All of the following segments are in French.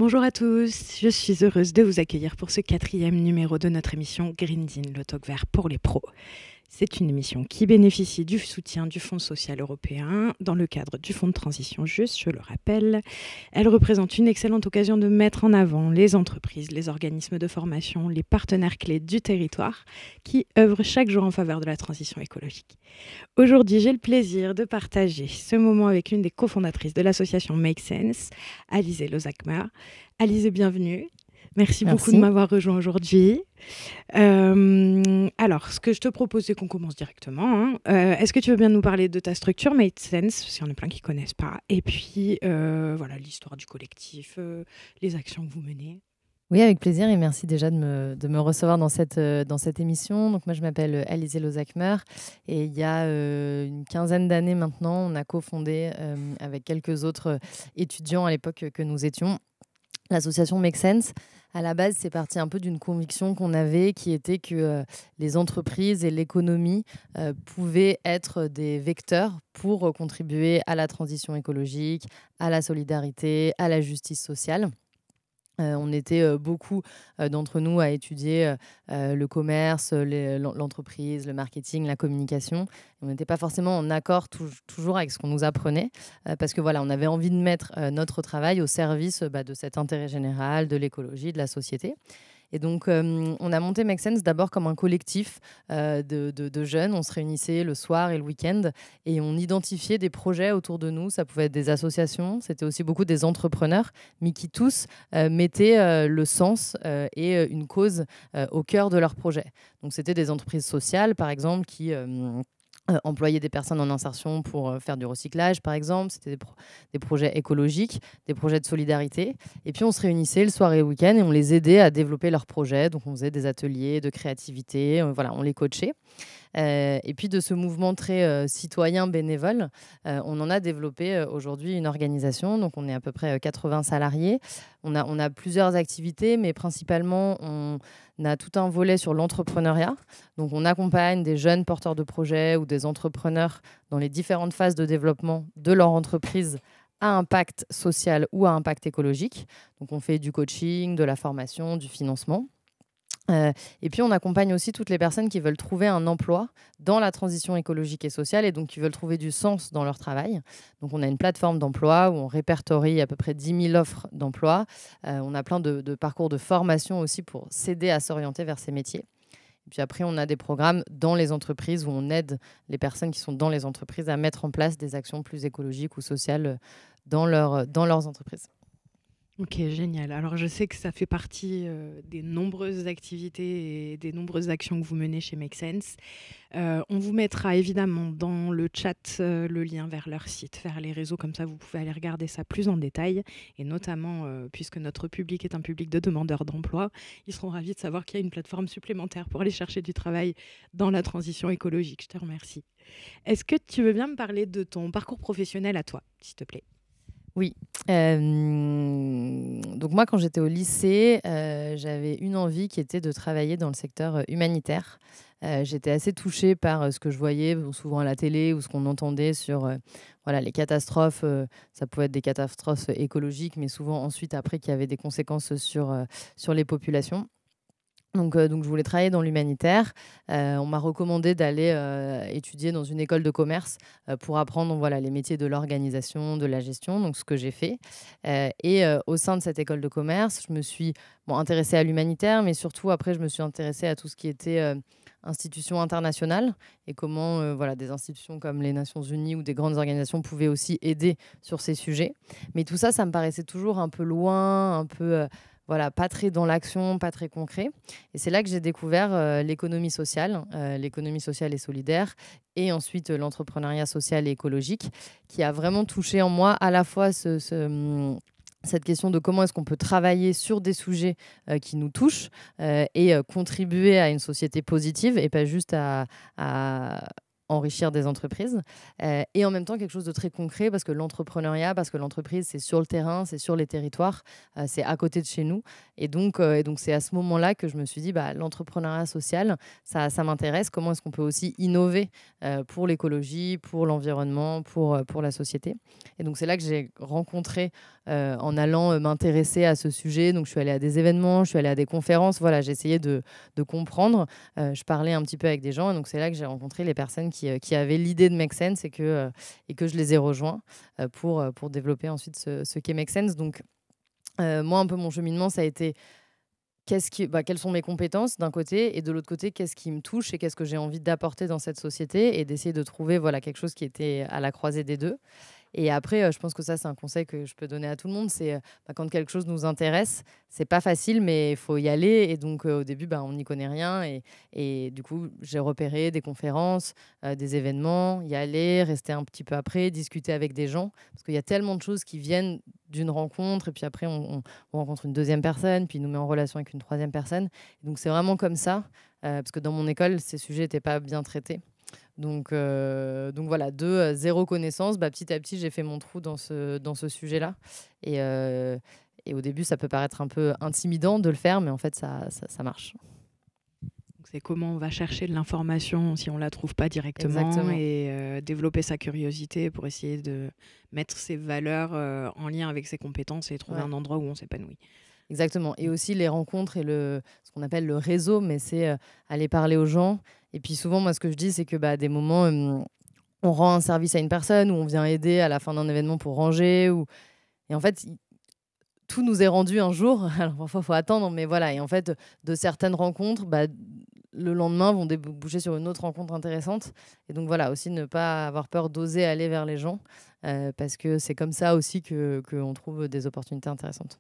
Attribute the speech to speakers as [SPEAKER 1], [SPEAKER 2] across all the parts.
[SPEAKER 1] Bonjour à tous, je suis heureuse de vous accueillir pour ce 4e numéro de notre émission Green Deal, le talk vert pour les pros. C'est une émission qui bénéficie du soutien du Fonds social européen dans le cadre du Fonds de transition juste, je le rappelle. Elle représente une excellente occasion de mettre en avant les entreprises, les organismes de formation, les partenaires clés du territoire qui œuvrent chaque jour en faveur de la transition écologique. Aujourd'hui, j'ai le plaisir de partager ce moment avec l'une des cofondatrices de l'association Make Sense, Alizé Lozakmer. Alizé, bienvenue. Merci beaucoup de
[SPEAKER 2] Merci.
[SPEAKER 1] m'avoir rejoint aujourd'hui. Alors, ce que je te propose, c'est qu'on commence directement, hein. Est-ce que tu veux bien nous parler de ta structure Make Sense, parce qu'il y en a plein qui ne connaissent pas, et puis voilà, l'histoire du collectif, les actions que vous menez.
[SPEAKER 2] Oui, avec plaisir et merci déjà de me recevoir dans cette émission. Donc moi, je m'appelle Alizé Lozakmer et il y a une quinzaine d'années maintenant, on a cofondé avec quelques autres étudiants à l'époque que nous étions l'association Make Sense. À la base, c'est parti un peu d'une conviction qu'on avait qui était que les entreprises et l'économie pouvaient être des vecteurs pour contribuer à la transition écologique, à la solidarité, à la justice sociale. On était beaucoup d'entre nous à étudier le commerce, l'entreprise, le marketing, la communication. On n'était pas forcément en accord toujours avec ce qu'on nous apprenait parce que voilà, on avait envie de mettre notre travail au service de cet intérêt général, de l'écologie, de la société. Et donc, on a monté Make Sense d'abord comme un collectif de jeunes. On se réunissait le soir et le week-end et on identifiait des projets autour de nous. Ça pouvait être des associations, c'était aussi beaucoup des entrepreneurs, mais qui tous mettaient le sens et une cause au cœur de leur projet. Donc, c'était des entreprises sociales, par exemple, qui employer des personnes en insertion pour faire du recyclage, par exemple. C'était des projets écologiques, des projets de solidarité. Et puis, on se réunissait le soir et le week-end et on les aidait à développer leurs projets. Donc, on faisait des ateliers de créativité. Voilà, on les coachait. Et puis, de ce mouvement très citoyen bénévole, on en a développé aujourd'hui une organisation. Donc, on est à peu près 80 salariés. On a plusieurs activités, mais principalement, on a tout un volet sur l'entrepreneuriat. Donc, on accompagne des jeunes porteurs de projets ou des entrepreneurs dans les différentes phases de développement de leur entreprise à impact social ou à impact écologique. Donc, on fait du coaching, de la formation, du financement. Et puis, on accompagne aussi toutes les personnes qui veulent trouver un emploi dans la transition écologique et sociale et donc qui veulent trouver du sens dans leur travail. Donc, on a une plateforme d'emploi où on répertorie à peu près 10 000 offres d'emploi. On a plein de parcours de formation aussi pour s'aider à s'orienter vers ces métiers. Et puis après, on a des programmes dans les entreprises où on aide les personnes qui sont dans les entreprises à mettre en place des actions plus écologiques ou sociales dans leurs entreprises.
[SPEAKER 1] Ok, génial. Alors, je sais que ça fait partie des nombreuses activités et des nombreuses actions que vous menez chez Make Sense. On vous mettra évidemment dans le chat le lien vers leur site, vers les réseaux, comme ça vous pouvez aller regarder ça plus en détail. Et notamment, puisque notre public est un public de demandeurs d'emploi, ils seront ravis de savoir qu'il y a une plateforme supplémentaire pour aller chercher du travail dans la transition écologique. Je te remercie. Est-ce que tu veux bien me parler de ton parcours professionnel à toi, s'il te plaît?
[SPEAKER 2] Oui. Donc moi, quand j'étais au lycée, j'avais une envie qui était de travailler dans le secteur humanitaire. J'étais assez touchée par ce que je voyais souvent à la télé ou ce qu'on entendait sur voilà, les catastrophes. Ça pouvait être des catastrophes écologiques, mais souvent ensuite, après, qui avaient des conséquences sur les populations. Donc, je voulais travailler dans l'humanitaire. On m'a recommandé d'aller étudier dans une école de commerce pour apprendre voilà, les métiers de l'organisation, de la gestion, donc ce que j'ai fait. Et au sein de cette école de commerce, je me suis intéressée à l'humanitaire, mais surtout après, je me suis intéressée à tout ce qui était institutions internationales et comment voilà, des institutions comme les Nations Unies ou des grandes organisations pouvaient aussi aider sur ces sujets. Mais tout ça, ça me paraissait toujours un peu loin, un peu... voilà, pas très dans l'action, pas très concret. Et c'est là que j'ai découvert l'économie sociale et solidaire, et ensuite l'entrepreneuriat social et écologique, qui a vraiment touché en moi à la fois cette question de comment est-ce qu'on peut travailler sur des sujets qui nous touchent et contribuer à une société positive et pas juste à enrichir des entreprises. Et en même temps, quelque chose de très concret, parce que l'entreprise, c'est sur le terrain, c'est sur les territoires, c'est à côté de chez nous. Et donc c'est à ce moment-là que je me suis dit, l'entrepreneuriat social, ça m'intéresse. Comment est-ce qu'on peut aussi innover pour l'écologie, pour l'environnement, pour la société. Et donc c'est là que j'ai rencontré, en allant m'intéresser à ce sujet. Donc je suis allée à des événements, je suis allée à des conférences. Voilà, j'ai essayé de comprendre. Je parlais un petit peu avec des gens. Et donc c'est là que j'ai rencontré les personnes qui avaient l'idée de Make Sense et que je les ai rejoints pour développer ensuite ce qu'est Make Sense. Donc moi, un peu mon cheminement, ça a été quelles sont mes compétences d'un côté, et de l'autre côté, qu'est-ce qui me touche et qu'est-ce que j'ai envie d'apporter dans cette société, et d'essayer de trouver quelque chose qui était à la croisée des deux. Et après, je pense que ça, c'est un conseil que je peux donner à tout le monde. C'est quand quelque chose nous intéresse, c'est pas facile, mais il faut y aller. Et donc, au début, on n'y connaît rien. Et du coup, j'ai repéré des conférences, des événements, y aller, rester un petit peu après, discuter avec des gens. Parce qu'il y a tellement de choses qui viennent d'une rencontre. Et puis après, on rencontre une deuxième personne, puis il nous met en relation avec une troisième personne. Et donc, c'est vraiment comme ça. Parce que dans mon école, ces sujets n'étaient pas bien traités. Donc voilà, de zéro connaissance, petit à petit, j'ai fait mon trou dans ce sujet-là. Et au début, ça peut paraître un peu intimidant de le faire, mais en fait, ça marche.
[SPEAKER 1] Donc, c'est comment on va chercher de l'information si on ne la trouve pas directement.
[SPEAKER 2] Exactement.
[SPEAKER 1] Et développer sa curiosité pour essayer de mettre ses valeurs en lien avec ses compétences et trouver un endroit où on s'épanouit.
[SPEAKER 2] Exactement. Et aussi les rencontres et ce qu'on appelle le réseau, mais c'est aller parler aux gens. Et puis souvent, moi, ce que je dis, c'est que à des moments, on rend un service à une personne, ou on vient aider à la fin d'un événement pour ranger. Et en fait, tout nous est rendu un jour. Alors parfois, il faut attendre, mais voilà. Et en fait, de certaines rencontres, le lendemain, vont déboucher sur une autre rencontre intéressante. Et donc voilà, aussi ne pas avoir peur d'oser aller vers les gens, parce que c'est comme ça aussi qu'on trouve des opportunités intéressantes.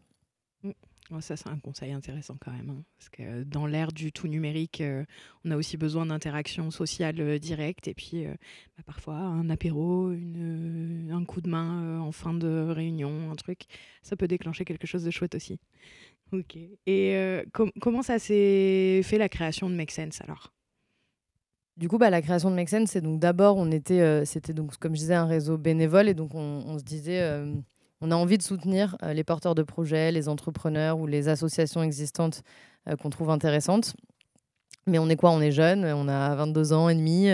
[SPEAKER 1] Ça, c'est un conseil intéressant quand même, hein, parce que dans l'ère du tout numérique, on a aussi besoin d'interactions sociales directes, et puis parfois un apéro, un coup de main en fin de réunion, un truc, ça peut déclencher quelque chose de chouette aussi. Ok. Et comment ça s'est fait la création de Make Sense alors?
[SPEAKER 2] Du coup, la création de Make Sense, c'est donc d'abord, c'était donc, comme je disais, un réseau bénévole, et donc on se disait, on a envie de soutenir les porteurs de projets, les entrepreneurs ou les associations existantes qu'on trouve intéressantes. Mais on est quoi? On est jeune, on a 22 ans et demi,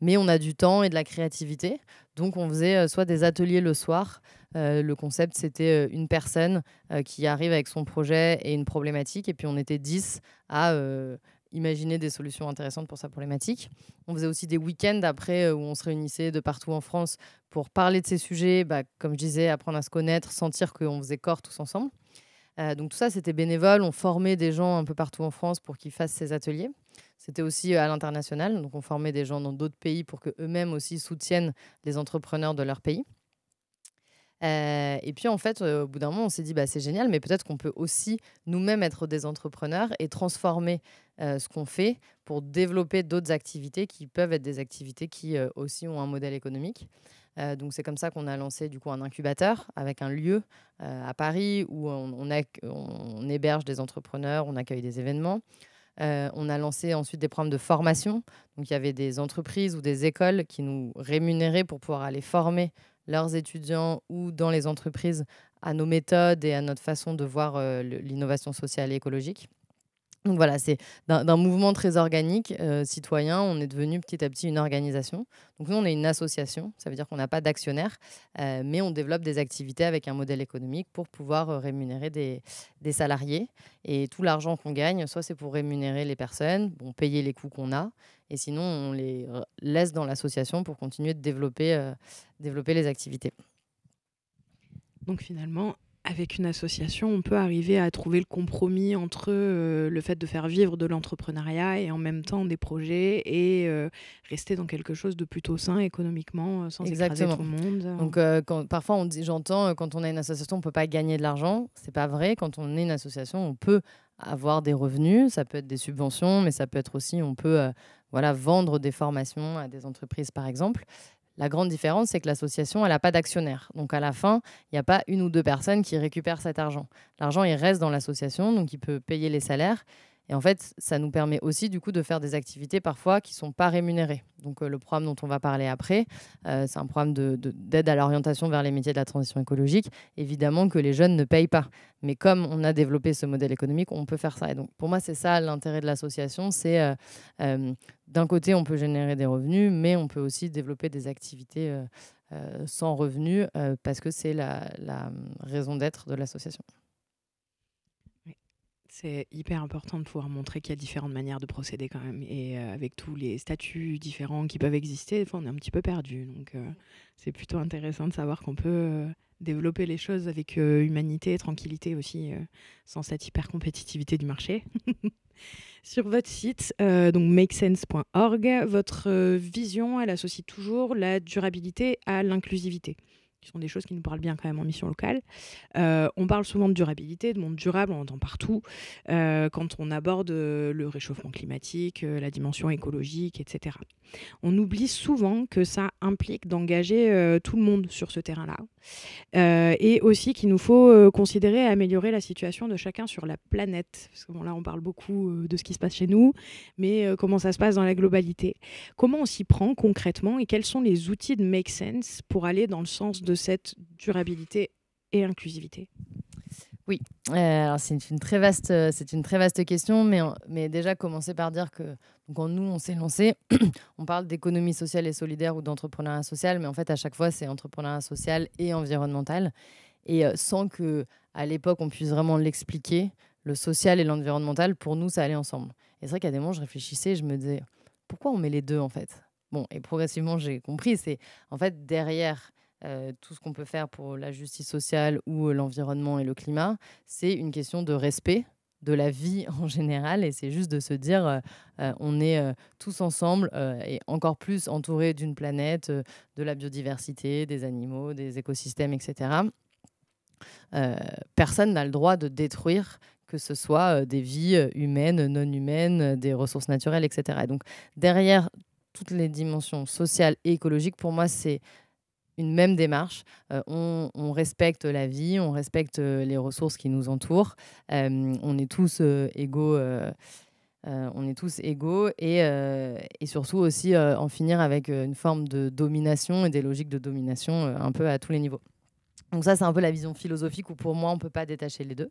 [SPEAKER 2] mais on a du temps et de la créativité. Donc, on faisait soit des ateliers le soir. Le concept, c'était une personne qui arrive avec son projet et une problématique. Et puis, on était 10 à imaginer des solutions intéressantes pour sa problématique. On faisait aussi des week-ends après où on se réunissait de partout en France pour parler de ces sujets. Comme je disais, apprendre à se connaître, sentir qu'on faisait corps tous ensemble. Donc tout ça, c'était bénévole. On formait des gens un peu partout en France pour qu'ils fassent ces ateliers. C'était aussi à l'international. Donc on formait des gens dans d'autres pays pour qu'eux-mêmes aussi soutiennent les entrepreneurs de leur pays. Et puis en fait, au bout d'un moment, on s'est dit, c'est génial, mais peut-être qu'on peut aussi nous-mêmes être des entrepreneurs et transformer ce qu'on fait pour développer d'autres activités qui peuvent être des activités qui aussi ont un modèle économique. Donc c'est comme ça qu'on a lancé du coup un incubateur avec un lieu à Paris où on héberge des entrepreneurs, on accueille des événements. On a lancé ensuite des programmes de formation. Donc il y avait des entreprises ou des écoles qui nous rémunéraient pour pouvoir aller former leurs étudiants ou dans les entreprises à nos méthodes et à notre façon de voir l'innovation sociale et écologique. Donc voilà, c'est d'un mouvement très organique, citoyen, on est devenu petit à petit une organisation. Donc nous, on est une association, ça veut dire qu'on n'a pas d'actionnaires, mais on développe des activités avec un modèle économique pour pouvoir rémunérer des salariés. Et tout l'argent qu'on gagne, soit c'est pour rémunérer les personnes, payer les coûts qu'on a, et sinon on les laisse dans l'association pour continuer de développer les activités.
[SPEAKER 1] Donc finalement, avec une association, on peut arriver à trouver le compromis entre le fait de faire vivre de l'entrepreneuriat et en même temps des projets, et rester dans quelque chose de plutôt sain économiquement, sans écraser tout le monde.
[SPEAKER 2] Donc parfois, j'entends, quand on a une association, on ne peut pas gagner de l'argent. Ce n'est pas vrai. Quand on est une association, on peut avoir des revenus. Ça peut être des subventions, mais ça peut être aussi, on peut vendre des formations à des entreprises, par exemple. La grande différence, c'est que l'association, elle n'a pas d'actionnaire. Donc, à la fin, il n'y a pas une ou deux personnes qui récupèrent cet argent. L'argent, il reste dans l'association, donc il peut payer les salaires. Et en fait, ça nous permet aussi du coup de faire des activités parfois qui ne sont pas rémunérées. Donc le programme dont on va parler après, c'est un programme d'aide à l'orientation vers les métiers de la transition écologique. Évidemment que les jeunes ne payent pas. Mais comme on a développé ce modèle économique, on peut faire ça. Et donc pour moi, c'est ça l'intérêt de l'association. C'est d'un côté, on peut générer des revenus, mais on peut aussi développer des activités sans revenus parce que c'est la raison d'être de l'association.
[SPEAKER 1] C'est hyper important de pouvoir montrer qu'il y a différentes manières de procéder quand même. Et avec tous les statuts différents qui peuvent exister, des fois on est un petit peu perdu. Donc c'est plutôt intéressant de savoir qu'on peut développer les choses avec humanité et tranquillité aussi, sans cette hyper compétitivité du marché. Sur votre site, donc makesense.org, votre vision, elle associe toujours la durabilité à l'inclusivité, qui sont des choses qui nous parlent bien quand même en mission locale. On parle souvent de durabilité, de monde durable, on entend partout, quand on aborde le réchauffement climatique, la dimension écologique, etc. On oublie souvent que ça implique d'engager tout le monde sur ce terrain-là. Et aussi qu'il nous faut considérer et améliorer la situation de chacun sur la planète. Parce que bon, là, on parle beaucoup de ce qui se passe chez nous, mais comment ça se passe dans la globalité. Comment on s'y prend concrètement et quels sont les outils de Make Sense pour aller dans le sens de cette durabilité et inclusivité?
[SPEAKER 2] Oui, alors c'est une très vaste question, mais déjà commencer par dire que quand nous, on s'est lancé, on parle d'économie sociale et solidaire ou d'entrepreneuriat social, mais en fait, à chaque fois, c'est entrepreneuriat social et environnemental. Et sans que, à l'époque, on puisse vraiment l'expliquer, le social et l'environnemental, pour nous, ça allait ensemble. Et c'est vrai qu'à des moments, je réfléchissais, je me disais, pourquoi on met les deux, en fait? Bon, et progressivement, j'ai compris, c'est en fait derrière tout ce qu'on peut faire pour la justice sociale ou l'environnement et le climat, c'est une question de respect de la vie en général, et c'est juste de se dire on est tous ensemble et encore plus entourés d'une planète, de la biodiversité, des animaux, des écosystèmes, etc. Personne n'a le droit de détruire que ce soit des vies humaines, non humaines, des ressources naturelles, etc. Et donc derrière toutes les dimensions sociales et écologiques, pour moi, c'est une même démarche. On respecte la vie, on respecte les ressources qui nous entourent. On est tous égaux. On est tous égaux et surtout aussi en finir avec une forme de domination et des logiques de domination un peu à tous les niveaux. Donc ça, c'est un peu la vision philosophique où pour moi, on ne peut pas détacher les deux.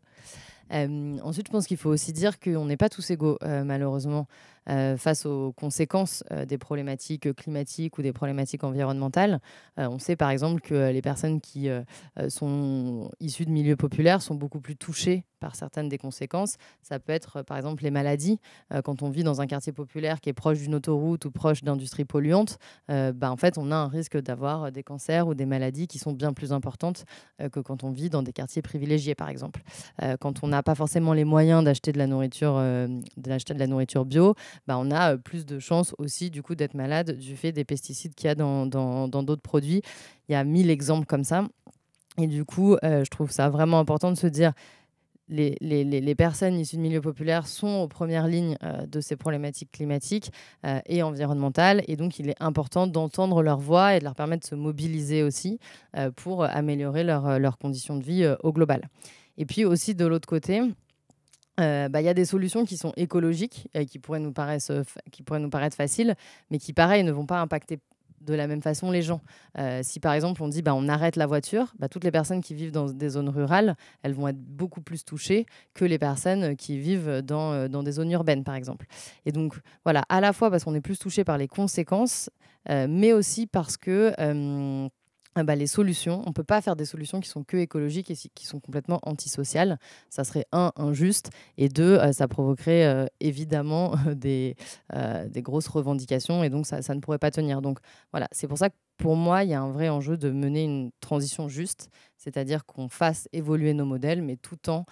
[SPEAKER 2] Ensuite, je pense qu'il faut aussi dire qu'on n'est pas tous égaux, malheureusement, face aux conséquences des problématiques climatiques ou des problématiques environnementales. On sait par exemple que les personnes qui sont issues de milieux populaires sont beaucoup plus touchées par certaines des conséquences. Ça peut être par exemple les maladies. Quand on vit dans un quartier populaire qui est proche d'une autoroute ou proche d'industries polluantes, en fait, on a un risque d'avoir des cancers ou des maladies qui sont bien plus importantes que quand on vit dans des quartiers privilégiés, par exemple. Quand on n'a pas forcément les moyens d'acheter de la nourriture bio, on a plus de chances aussi du coup d'être malade du fait des pesticides qu'il y a dans d'autres produits. Il y a 1000 exemples comme ça. Et du coup, je trouve ça vraiment important de se dire les personnes issues de milieux populaires sont aux premières lignes de ces problématiques climatiques et environnementales. Et donc, il est important d'entendre leur voix et de leur permettre de se mobiliser aussi pour améliorer leurs conditions de vie au global. Et puis aussi, de l'autre côté, y a des solutions qui sont écologiques et qui pourraient nous paraître faciles, mais qui, pareil, ne vont pas impacter de la même façon les gens. Si par exemple on dit on arrête la voiture, toutes les personnes qui vivent dans des zones rurales, elles vont être beaucoup plus touchées que les personnes qui vivent dans des zones urbaines, par exemple. Et donc voilà, à la fois parce qu'on est plus touché par les conséquences, mais aussi parce que les solutions, on ne peut pas faire des solutions qui sont que écologiques et qui sont complètement antisociales. Ça serait injuste, et deux, ça provoquerait évidemment des grosses revendications, et donc ça ne pourrait pas tenir. Donc voilà, c'est pour ça que pour moi, il y a un vrai enjeu de mener une transition juste, c'est-à-dire qu'on fasse évoluer nos modèles, mais tout en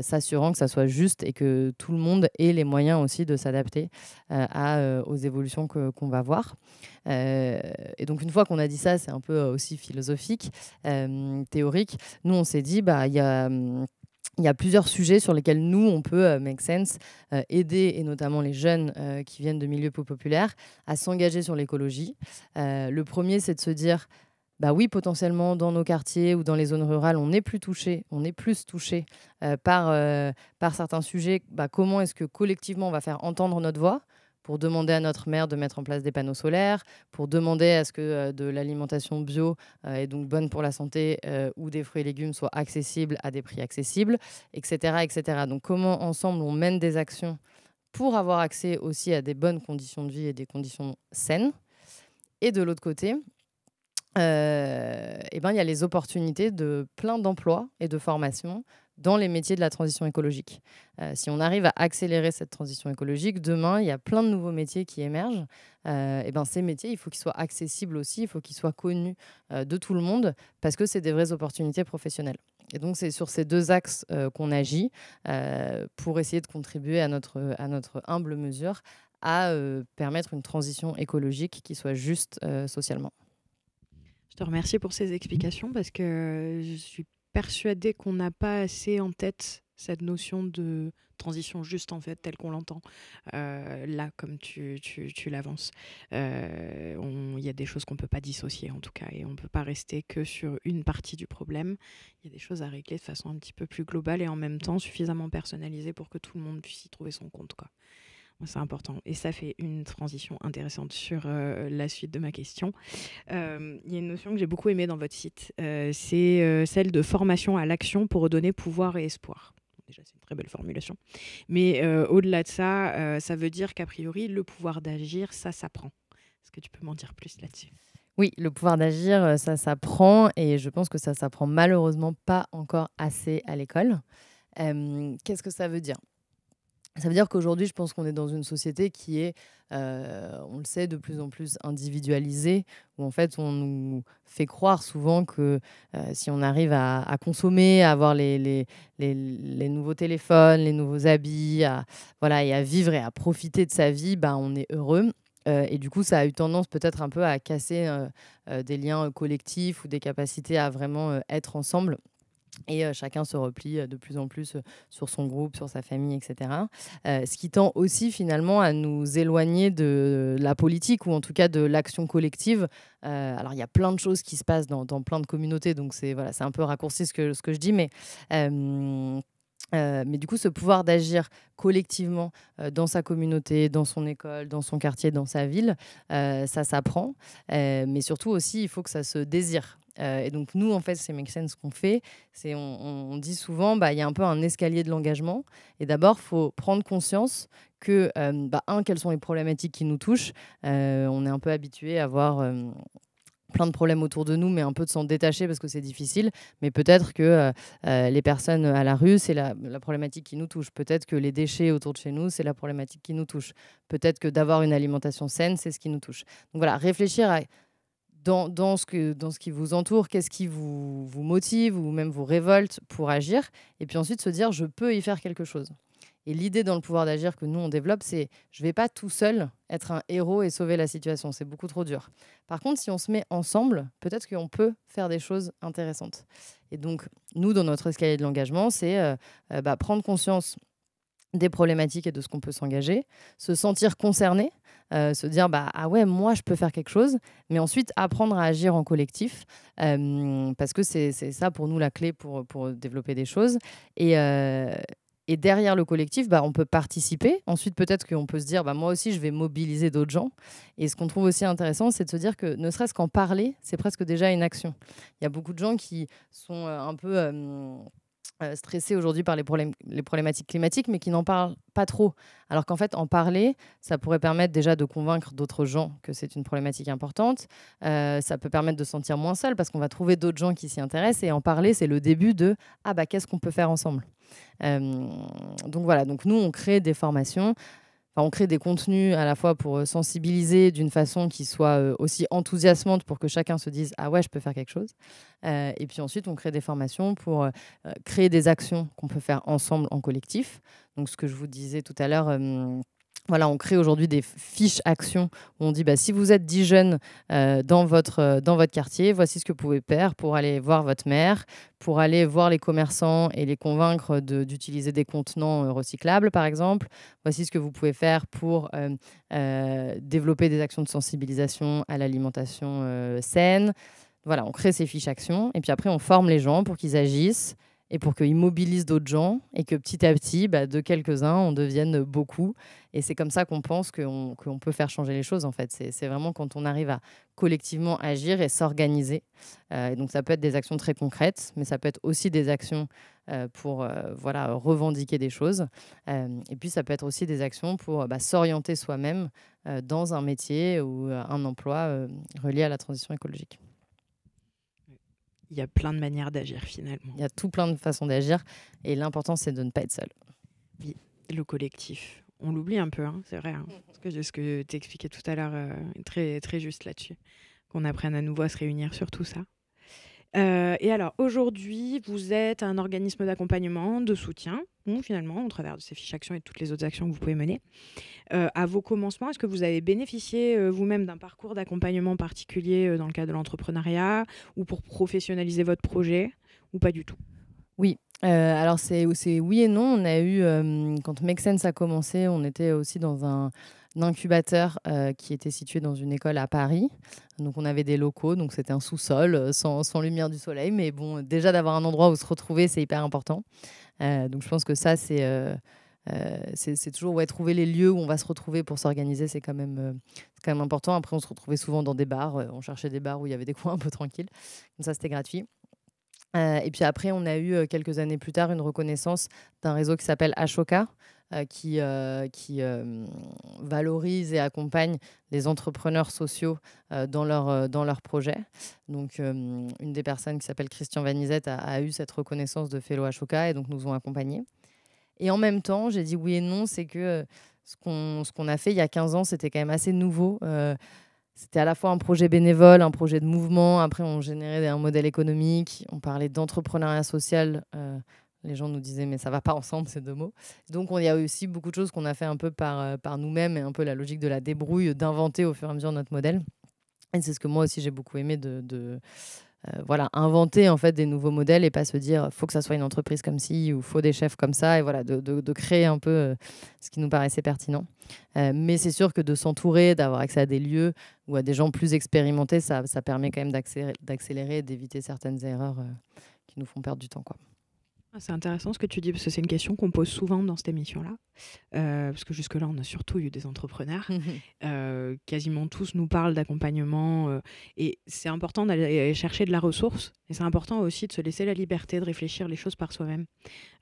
[SPEAKER 2] s'assurant que ça soit juste et que tout le monde ait les moyens aussi de s'adapter aux évolutions qu'on va voir. Et donc, une fois qu'on a dit ça, c'est un peu aussi philosophique, théorique. Nous, on s'est dit, il y a plusieurs sujets sur lesquels nous, on peut, Make Sense, aider, et notamment les jeunes qui viennent de milieux peu populaires, à s'engager sur l'écologie. Le premier, c'est de se dire, bah oui, potentiellement, dans nos quartiers ou dans les zones rurales, on est plus touché, par certains sujets. Bah, comment est-ce que collectivement, on va faire entendre notre voix pour demander à notre maire de mettre en place des panneaux solaires, pour demander à ce que de l'alimentation bio et donc bonne pour la santé ou des fruits et légumes soient accessibles à des prix accessibles, etc., etc. Donc, comment ensemble on mène des actions pour avoir accès aussi à des bonnes conditions de vie et des conditions saines. Et de l'autre côté, eh ben, il y a les opportunités de plein d'emplois et de formations dans les métiers de la transition écologique. Si on arrive à accélérer cette transition écologique, demain, il y a plein de nouveaux métiers qui émergent. Et ben, ces métiers, il faut qu'ils soient accessibles aussi, il faut qu'ils soient connus de tout le monde, parce que c'est des vraies opportunités professionnelles. Et donc, c'est sur ces deux axes qu'on agit pour essayer de contribuer à notre humble mesure à permettre une transition écologique qui soit juste socialement.
[SPEAKER 1] Je te remercie pour ces explications parce que je suis persuadée qu'on n'a pas assez en tête cette notion de transition juste, en fait, telle qu'on l'entend là, comme tu l'avances. Il y a des choses qu'on ne peut pas dissocier, en tout cas, et on ne peut pas rester que sur une partie du problème. Il y a des choses à régler de façon un petit peu plus globale et en même temps suffisamment personnalisée pour que tout le monde puisse y trouver son compte, quoi. C'est important. Et ça fait une transition intéressante sur la suite de ma question. Il y a une notion que j'ai beaucoup aimée dans votre site. C'est celle de formation à l'action pour redonner pouvoir et espoir. Déjà, c'est une très belle formulation. Mais au-delà de ça, ça veut dire qu'a priori, le pouvoir d'agir, ça s'apprend. Est-ce que tu peux m'en dire plus là-dessus ?
[SPEAKER 2] Oui, le pouvoir d'agir, ça s'apprend et je pense que ça s'apprend malheureusement pas encore assez à l'école. Qu'est-ce que ça veut dire ? Ça veut dire qu'aujourd'hui, je pense qu'on est dans une société qui est, on le sait, de plus en plus individualisée, où en fait, on nous fait croire souvent que si on arrive à consommer, à avoir les nouveaux téléphones, les nouveaux habits, voilà, et à vivre et à profiter de sa vie, bah, on est heureux. Et du coup, ça a eu tendance peut-être un peu à casser des liens collectifs ou des capacités à vraiment être ensemble. Et chacun se replie de plus en plus sur son groupe, sur sa famille, etc. Ce qui tend aussi finalement à nous éloigner de la politique ou en tout cas de l'action collective. Alors il y a plein de choses qui se passent dans plein de communautés, donc c'est voilà, un peu raccourci ce que je dis, mais du coup, ce pouvoir d'agir collectivement dans sa communauté, dans son école, dans son quartier, dans sa ville, ça s'apprend. Mais surtout aussi, il faut que ça se désire. Et donc, nous, en fait, chez Make Sense, ce qu'on fait, c'est on dit souvent, bah, y a un peu un escalier de l'engagement. Et d'abord, il faut prendre conscience que, quelles sont les problématiques qui nous touchent. On est un peu habitué à voir plein de problèmes autour de nous, mais un peu de s'en détacher parce que c'est difficile. Mais peut-être que les personnes à la rue, c'est la problématique qui nous touche. Peut-être que les déchets autour de chez nous, c'est la problématique qui nous touche. Peut-être que d'avoir une alimentation saine, c'est ce qui nous touche. Donc voilà, réfléchir à dans ce qui vous entoure, qu'est-ce qui vous motive ou même vous révolte pour agir. Et puis ensuite se dire, je peux y faire quelque chose. Et l'idée dans le pouvoir d'agir que nous, on développe, c'est je ne vais pas tout seul être un héros et sauver la situation. C'est beaucoup trop dur. Par contre, si on se met ensemble, peut-être qu'on peut faire des choses intéressantes. Et donc, nous, dans notre escalier de l'engagement, c'est prendre conscience des problématiques et de ce qu'on peut s'engager, se sentir concerné, se dire ah ouais, moi je peux faire quelque chose, mais ensuite apprendre à agir en collectif parce que c'est ça pour nous la clé pour développer des choses. Et derrière le collectif, on peut participer. Ensuite, peut-être qu'on peut se dire, moi aussi, je vais mobiliser d'autres gens. Et ce qu'on trouve aussi intéressant, c'est de se dire que ne serait-ce qu'en parler, c'est presque déjà une action. Il y a beaucoup de gens qui sont un peu stressés aujourd'hui par les problématiques climatiques, mais qui n'en parlent pas trop. Alors qu'en fait, en parler, ça pourrait permettre déjà de convaincre d'autres gens que c'est une problématique importante. Ça peut permettre de se sentir moins seul parce qu'on va trouver d'autres gens qui s'y intéressent. Et en parler, c'est le début de « qu'est-ce qu'on peut faire ensemble ?» Donc voilà, donc nous, on crée des formations. Enfin, on crée des contenus à la fois pour sensibiliser d'une façon qui soit aussi enthousiasmante pour que chacun se dise « Ah ouais, je peux faire quelque chose ». Et puis ensuite, on crée des formations pour créer des actions qu'on peut faire ensemble en collectif. Donc, ce que je vous disais tout à l'heure, voilà, on crée aujourd'hui des fiches actions où on dit si vous êtes 10 jeunes dans votre quartier, voici ce que vous pouvez faire pour aller voir votre maire, pour aller voir les commerçants et les convaincre d'utiliser des contenants recyclables, par exemple. Voici ce que vous pouvez faire pour développer des actions de sensibilisation à l'alimentation saine. Voilà, on crée ces fiches actions et puis après, on forme les gens pour qu'ils agissent et pour qu'ils mobilisent d'autres gens et que petit à petit, de quelques-uns, on devienne beaucoup. Et c'est comme ça qu'on pense qu'on peut faire changer les choses, en fait. C'est vraiment quand on arrive à collectivement agir et s'organiser. Et donc, ça peut être des actions très concrètes, mais ça peut être aussi des actions pour revendiquer des choses. Et puis, ça peut être aussi des actions pour s'orienter soi-même dans un métier ou un emploi relié à la transition écologique.
[SPEAKER 1] Il y a plein de manières d'agir finalement.
[SPEAKER 2] Il y a tout plein de façons d'agir et l'important, c'est de ne pas être seul.
[SPEAKER 1] Oui, le collectif. On l'oublie un peu, hein, c'est vrai. Hein. Parce que ce que tu expliquais tout à l'heure est très, très juste là-dessus. Qu'on apprenne à nouveau à se réunir sur tout ça. Et alors, aujourd'hui, vous êtes un organisme d'accompagnement, de soutien, finalement, au travers de ces fiches actions et de toutes les autres actions que vous pouvez mener. À vos commencements, est-ce que vous avez bénéficié vous-même d'un parcours d'accompagnement particulier dans le cadre de l'entrepreneuriat ou pour professionnaliser votre projet ou pas du tout?
[SPEAKER 2] Oui, alors c'est oui et non. On a eu, quand Make Sense a commencé, on était aussi dans un incubateur qui était situé dans une école à Paris. Donc on avait des locaux, donc c'était un sous-sol sans lumière du soleil. Mais bon, déjà d'avoir un endroit où se retrouver, c'est hyper important. Donc je pense que ça, c'est toujours trouver les lieux où on va se retrouver pour s'organiser, c'est quand même important. Après, on se retrouvait souvent dans des bars. On cherchait des bars où il y avait des coins un peu tranquilles. Donc ça, c'était gratuit. Et puis après, on a eu quelques années plus tard une reconnaissance d'un réseau qui s'appelle Ashoka, qui valorise et accompagne les entrepreneurs sociaux dans leurs projets. Donc, une des personnes qui s'appelle Christian Vanizette a eu cette reconnaissance de Fellow Ashoka et donc nous ont accompagnés. Et en même temps, j'ai dit oui et non, c'est que ce qu'on a fait il y a 15 ans, c'était quand même assez nouveau. C'était à la fois un projet bénévole, un projet de mouvement. Après, on générait un modèle économique. On parlait d'entrepreneuriat social. Les gens nous disaient, mais ça ne va pas ensemble, ces deux mots. Donc, il y a aussi beaucoup de choses qu'on a fait un peu par nous-mêmes et un peu la logique de la débrouille, d'inventer au fur et à mesure notre modèle. Et c'est ce que moi aussi, j'ai beaucoup aimé inventer en fait des nouveaux modèles et pas se dire faut que ça soit une entreprise comme ci ou faut des chefs comme ça et voilà de créer un peu ce qui nous paraissait pertinent. Mais c'est sûr que de s'entourer, d'avoir accès à des lieux ou à des gens plus expérimentés, ça permet quand même d'accélérer et d'éviter certaines erreurs qui nous font perdre du temps, quoi.
[SPEAKER 1] C'est intéressant ce que tu dis, parce que c'est une question qu'on pose souvent dans cette émission-là. Parce que jusque-là, on a surtout eu des entrepreneurs. Quasiment tous nous parlent d'accompagnement. Et c'est important d'aller chercher de la ressource. Et c'est important aussi de se laisser la liberté de réfléchir les choses par soi-même.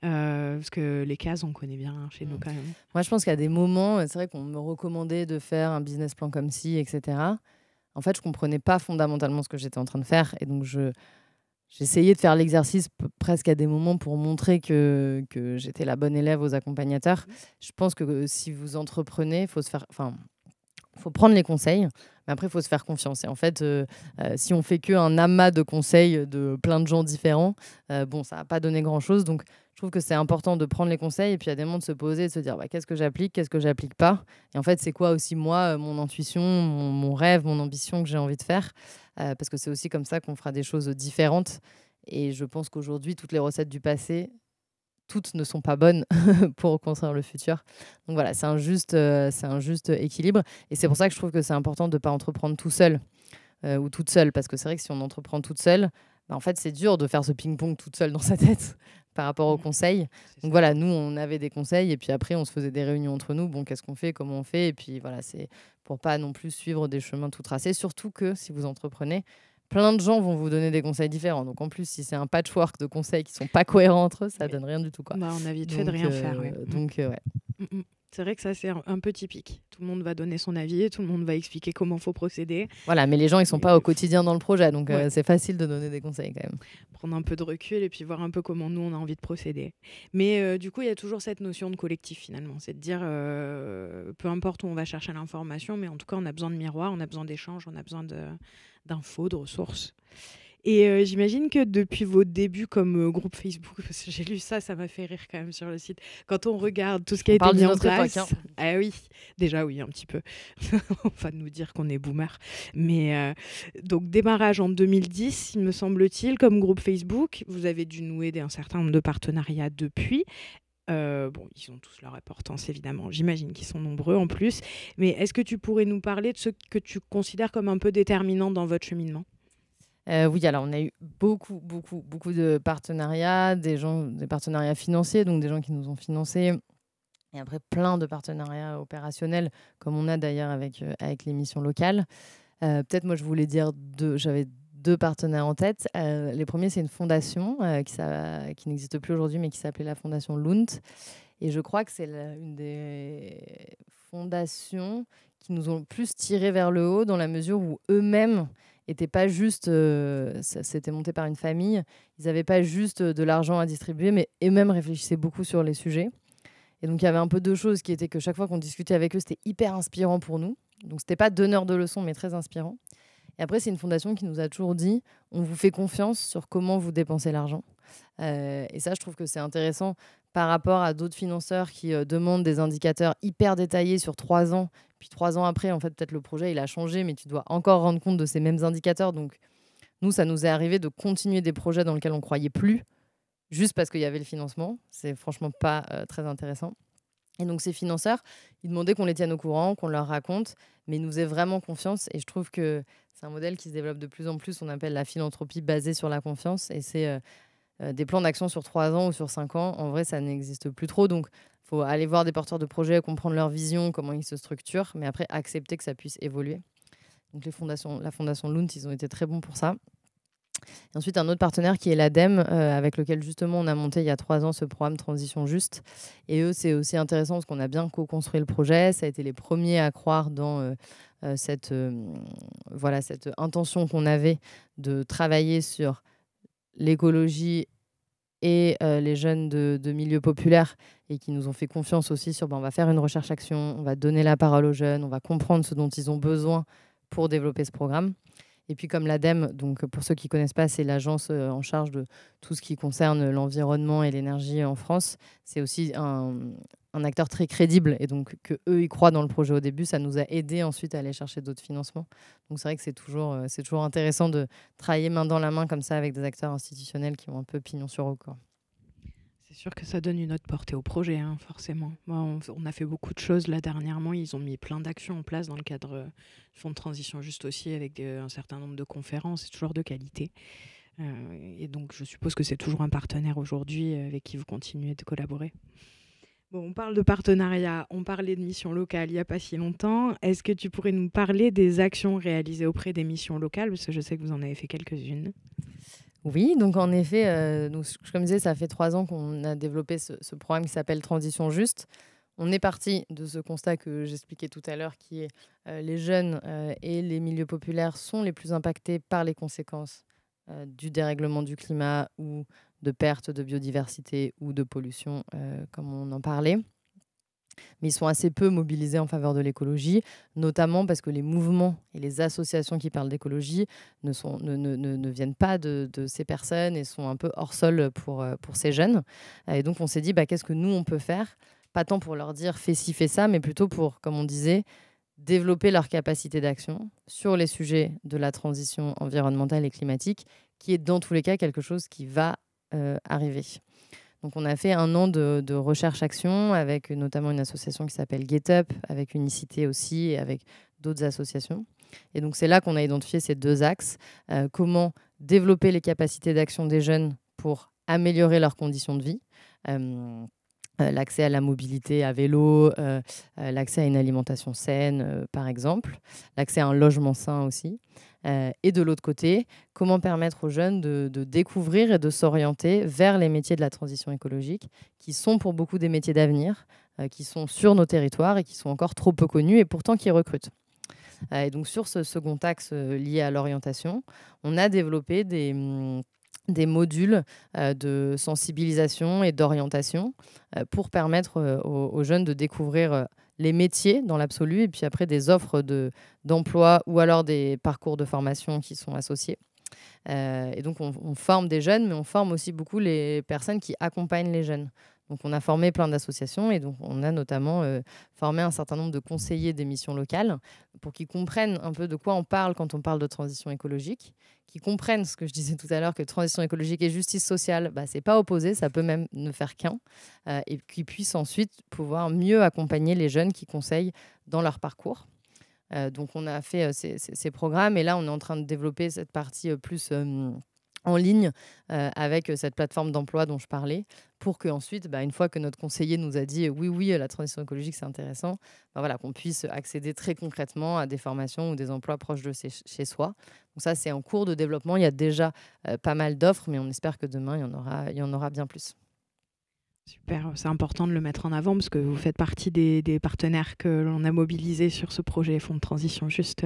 [SPEAKER 1] Parce que les cases, on connaît bien chez nous quand même.
[SPEAKER 2] Moi, je pense qu'il y a des moments, c'est vrai qu'on me recommandait de faire un business plan comme ci, etc. En fait, je ne comprenais pas fondamentalement ce que j'étais en train de faire. Et donc, j'essayais de faire l'exercice presque à des moments pour montrer que j'étais la bonne élève aux accompagnateurs. Je pense que si vous entreprenez, faut prendre les conseils, mais après, il faut se faire confiance. Et en fait, si on fait qu'un amas de conseils de plein de gens différents, ça ne va pas donner grand-chose. Donc, je trouve que c'est important de prendre les conseils et puis à des moments de se poser et de se dire qu'est-ce que j'applique, qu'est-ce que j'applique pas. Et en fait, c'est quoi aussi moi, mon intuition, mon rêve, mon ambition que j'ai envie de faire. Parce que c'est aussi comme ça qu'on fera des choses différentes. Et je pense qu'aujourd'hui, toutes les recettes du passé, toutes ne sont pas bonnes pour construire le futur. Donc voilà, c'est un juste équilibre. Et c'est pour ça que je trouve que c'est important de ne pas entreprendre tout seul ou toute seule. Parce que c'est vrai que si on entreprend toute seule, en fait, c'est dur de faire ce ping-pong toute seule dans sa tête par rapport aux conseils. Donc voilà, nous, on avait des conseils et puis après, on se faisait des réunions entre nous. Bon, qu'est-ce qu'on fait, comment on fait? Et puis voilà, c'est pour pas non plus suivre des chemins tout tracés. Surtout que si vous entreprenez, plein de gens vont vous donner des conseils différents. Donc en plus, si c'est un patchwork de conseils qui sont pas cohérents entre eux, ça donne rien du tout, quoi.
[SPEAKER 1] On a vite fait de rien faire. Ouais.
[SPEAKER 2] Donc ouais.
[SPEAKER 1] C'est vrai que ça, c'est un peu typique. Tout le monde va donner son avis et tout le monde va expliquer comment il faut procéder.
[SPEAKER 2] Voilà, mais les gens, ils sont pas au quotidien dans le projet, donc c'est facile de donner des conseils quand même.
[SPEAKER 1] Prendre un peu de recul et puis voir un peu comment nous, on a envie de procéder. Mais du coup, il y a toujours cette notion de collectif, finalement. C'est de dire, peu importe où on va chercher l'information, mais en tout cas, on a besoin de miroirs, on a besoin d'échanges, on a besoin d'infos, de ressources. Et j'imagine que depuis vos débuts comme groupe Facebook, parce que j'ai lu ça m'a fait rire quand même sur le site, quand on regarde tout ce qui a été mis en place... Ah oui, déjà oui, un petit peu. On va nous dire qu'on est boomer. Mais donc démarrage en 2010, il me semble-t-il, comme groupe Facebook. Vous avez dû nouer un certain nombre de partenariats depuis. Ils ont tous leur importance, évidemment. J'imagine qu'ils sont nombreux en plus. Mais est-ce que tu pourrais nous parler de ce que tu considères comme un peu déterminant dans votre cheminement ?
[SPEAKER 2] Oui, alors on a eu beaucoup de partenariats, des partenariats financiers, donc des gens qui nous ont financés. Et après, plein de partenariats opérationnels, comme on a d'ailleurs avec les missions locales. Peut-être, moi, je voulais dire j'avais deux partenaires en tête. Les premiers, c'est une fondation qui n'existe plus aujourd'hui, mais qui s'appelait la Fondation Lund. Et je crois que c'est une des fondations qui nous ont le plus tiré vers le haut, dans la mesure où eux-mêmes n'étaient pas juste... c'était monté par une famille. Ils n'avaient pas juste de l'argent à distribuer, mais eux-mêmes réfléchissaient beaucoup sur les sujets. Et donc, il y avait un peu deux choses qui étaient que chaque fois qu'on discutait avec eux, c'était hyper inspirant pour nous. Donc, c'était pas donneur de leçons, mais très inspirant. Et après, c'est une fondation qui nous a toujours dit, on vous fait confiance sur comment vous dépensez l'argent. Et ça, je trouve que c'est intéressant par rapport à d'autres financeurs qui demandent des indicateurs hyper détaillés sur 3 ans. Puis 3 ans après, en fait, peut-être le projet, il a changé, mais tu dois encore rendre compte de ces mêmes indicateurs. Donc, nous, ça nous est arrivé de continuer des projets dans lesquels on ne croyait plus, juste parce qu'il y avait le financement. C'est franchement pas très intéressant. Et donc, ces financeurs, ils demandaient qu'on les tienne au courant, qu'on leur raconte, mais ils nous aient vraiment confiance. Et je trouve que c'est un modèle qui se développe de plus en plus. On appelle la philanthropie basée sur la confiance. Et c'est des plans d'action sur 3 ans ou sur 5 ans. En vrai, ça n'existe plus trop. Donc, il faut aller voir des porteurs de projets, comprendre leur vision, comment ils se structurent, mais après, accepter que ça puisse évoluer. Donc, la Fondation Lund, ils ont été très bons pour ça. Et ensuite, un autre partenaire qui est l'ADEME, avec lequel justement on a monté il y a 3 ans ce programme Transition Juste. Et eux, c'est aussi intéressant parce qu'on a bien co-construit le projet. Ça a été les premiers à croire dans cette intention qu'on avait de travailler sur l'écologie et les jeunes de milieux populaires, et qui nous ont fait confiance aussi sur on va faire une recherche-action, on va donner la parole aux jeunes, on va comprendre ce dont ils ont besoin pour développer ce programme. Et puis comme l'ADEME, donc pour ceux qui ne connaissent pas, c'est l'agence en charge de tout ce qui concerne l'environnement et l'énergie en France. C'est aussi un acteur très crédible, et donc qu'eux, ils croient dans le projet au début, ça nous a aidé ensuite à aller chercher d'autres financements. Donc c'est vrai que c'est toujours intéressant de travailler main dans la main comme ça avec des acteurs institutionnels qui ont un peu pignon sur rue, quoi.
[SPEAKER 1] C'est sûr que ça donne une autre portée au projet, hein, forcément. Moi, on a fait beaucoup de choses là dernièrement. Ils ont mis plein d'actions en place dans le cadre du Fonds de transition juste aussi, avec un certain nombre de conférences, et toujours de qualité. Et donc, je suppose que c'est toujours un partenaire aujourd'hui avec qui vous continuez de collaborer. Bon, on parle de partenariat, on parlait de missions locales il n'y a pas si longtemps. Est-ce que tu pourrais nous parler des actions réalisées auprès des missions locales? Parce que je sais que vous en avez fait quelques-unes.
[SPEAKER 2] Oui, donc en effet, comme je disais, ça fait 3 ans qu'on a développé ce programme qui s'appelle Transition Juste. On est parti de ce constat que j'expliquais tout à l'heure, qui est les jeunes et les milieux populaires sont les plus impactés par les conséquences du dérèglement du climat, ou de perte de biodiversité, ou de pollution, comme on en parlait. Mais ils sont assez peu mobilisés en faveur de l'écologie, notamment parce que les mouvements et les associations qui parlent d'écologie ne viennent pas de ces personnes, et sont un peu hors sol pour ces jeunes. Et donc on s'est dit, qu'est-ce que nous on peut faire? Pas tant pour leur dire fais ci, fais ça, mais plutôt pour, comme on disait, développer leur capacité d'action sur les sujets de la transition environnementale et climatique, qui est dans tous les cas quelque chose qui va arriver. Donc, on a fait 1 an de recherche-action avec notamment une association qui s'appelle GetUp, avec Unicité aussi, et avec d'autres associations. Et donc, c'est là qu'on a identifié ces 2 axes. Comment développer les capacités d'action des jeunes pour améliorer leurs conditions de vie, l'accès à la mobilité à vélo, l'accès à une alimentation saine, par exemple, l'accès à un logement sain aussi. Et de l'autre côté, comment permettre aux jeunes de découvrir et de s'orienter vers les métiers de la transition écologique, qui sont pour beaucoup des métiers d'avenir, qui sont sur nos territoires et qui sont encore trop peu connus, et pourtant qui recrutent. Et donc sur ce second axe lié à l'orientation, on a développé des modules de sensibilisation et d'orientation pour permettre aux jeunes de découvrir les métiers dans l'absolu, et puis après des offres d'emploi, ou alors des parcours de formation qui sont associés. Et donc on forme des jeunes, mais on forme aussi beaucoup les personnes qui accompagnent les jeunes. Donc on a formé plein d'associations, et donc on a notamment formé un certain nombre de conseillers des missions locales pour qu'ils comprennent un peu de quoi on parle quand on parle de transition écologique, qu'ils comprennent ce que je disais tout à l'heure, que transition écologique et justice sociale, c'est pas opposé, ça peut même ne faire qu'un, et qu'ils puissent ensuite pouvoir mieux accompagner les jeunes qui conseillent dans leur parcours. Donc, on a fait ces programmes. Et là, on est en train de développer cette partie plus en ligne avec cette plateforme d'emploi dont je parlais, pour qu'ensuite, une fois que notre conseiller nous a dit oui, la transition écologique, c'est intéressant, voilà, qu'on puisse accéder très concrètement à des formations ou des emplois proches de chez soi. Donc ça, c'est en cours de développement. Il y a déjà pas mal d'offres, mais on espère que demain, il y en aura bien plus.
[SPEAKER 1] Super, c'est important de le mettre en avant parce que vous faites partie des partenaires que l'on a mobilisés sur ce projet Fonds de transition, juste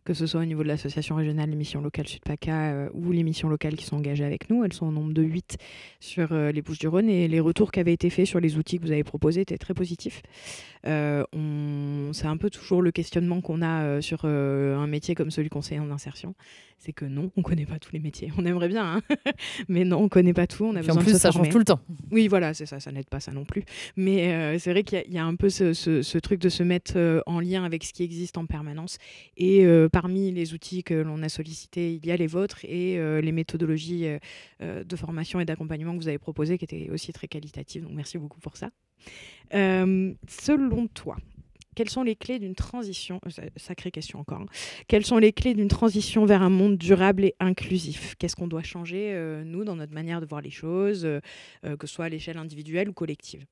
[SPEAKER 1] que ce soit au niveau de l'association régionale, les missions locales Sud-PACA ou les missions locales qui sont engagées avec nous. Elles sont au nombre de 8 sur les Bouches-du-Rhône et les retours qui avaient été faits sur les outils que vous avez proposés étaient très positifs. C'est un peu toujours le questionnement qu'on a sur un métier comme celui conseiller en insertion. C'est que non, on ne connaît pas tous les métiers. On aimerait bien, hein mais non, on ne connaît pas tout. On a besoin
[SPEAKER 2] en plus,
[SPEAKER 1] de se
[SPEAKER 2] ça
[SPEAKER 1] former.
[SPEAKER 2] Change tout le temps.
[SPEAKER 1] Oui, voilà, c'est ça n'aide pas ça non plus. Mais c'est vrai qu'il y a un peu ce truc de se mettre en lien avec ce qui existe en permanence. Et parmi les outils que l'on a sollicités, il y a les vôtres et les méthodologies de formation et d'accompagnement que vous avez proposées qui étaient aussi très qualitatives. Donc merci beaucoup pour ça. Selon toi, quelles sont les clés d'une transition, sacrée question encore, hein. Quelles sont les clés d'une transition vers un monde durable et inclusif? Qu'est-ce qu'on doit changer, nous, dans notre manière de voir les choses, que ce soit à l'échelle individuelle ou collective?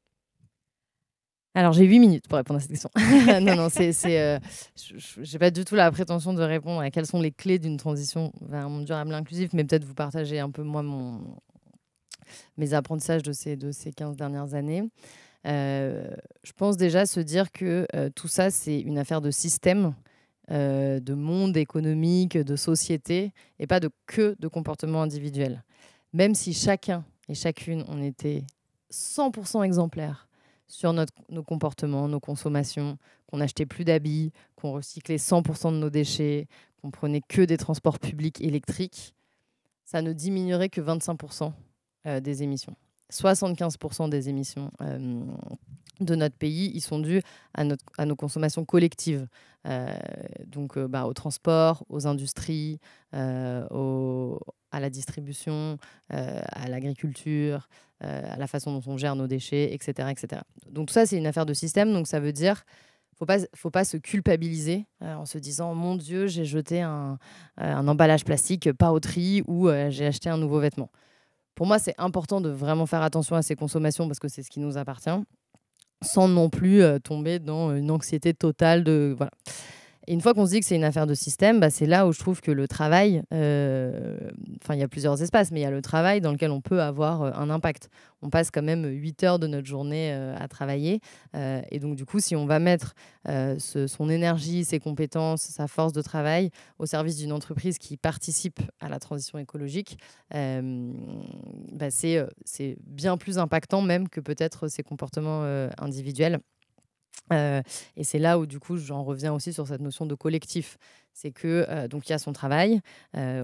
[SPEAKER 2] Alors, j'ai 8 minutes pour répondre à cette question. Non, je n'ai pas du tout la prétention de répondre à quelles sont les clés d'une transition vers un monde durable et inclusif, mais peut-être vous partager un peu, moi, mes apprentissages de ces 15 dernières années. Je pense déjà se dire que tout ça, c'est une affaire de système, de monde économique, de société, et pas que de comportement individuel. Même si chacun et chacune, on était 100% exemplaires sur nos comportements, nos consommations, qu'on n'achetait plus d'habits, qu'on recyclait 100% de nos déchets, qu'on prenait que des transports publics électriques, ça ne diminuerait que 25% des émissions. 75% des émissions de notre pays, ils sont dus à nos consommations collectives. Donc, au transport, aux industries, à la distribution, à l'agriculture, à la façon dont on gère nos déchets, etc., etc. Donc, tout ça, c'est une affaire de système. Donc, ça veut dire faut pas se culpabiliser en se disant « Mon Dieu, j'ai jeté un emballage plastique pas au tri ou j'ai acheté un nouveau vêtement ». Pour moi, c'est important de vraiment faire attention à ces consommations parce que c'est ce qui nous appartient, sans non plus tomber dans une anxiété totale de... Voilà. Et une fois qu'on se dit que c'est une affaire de système, c'est là où je trouve que le travail, il y a plusieurs espaces, mais il y a le travail dans lequel on peut avoir un impact. On passe quand même 8 heures de notre journée à travailler. Et donc, du coup, si on va mettre son énergie, ses compétences, sa force de travail au service d'une entreprise qui participe à la transition écologique, c'est bien plus impactant même que peut-être ses comportements individuels. Et c'est là où, du coup, j'en reviens aussi sur cette notion de collectif. C'est que, donc, il y a son travail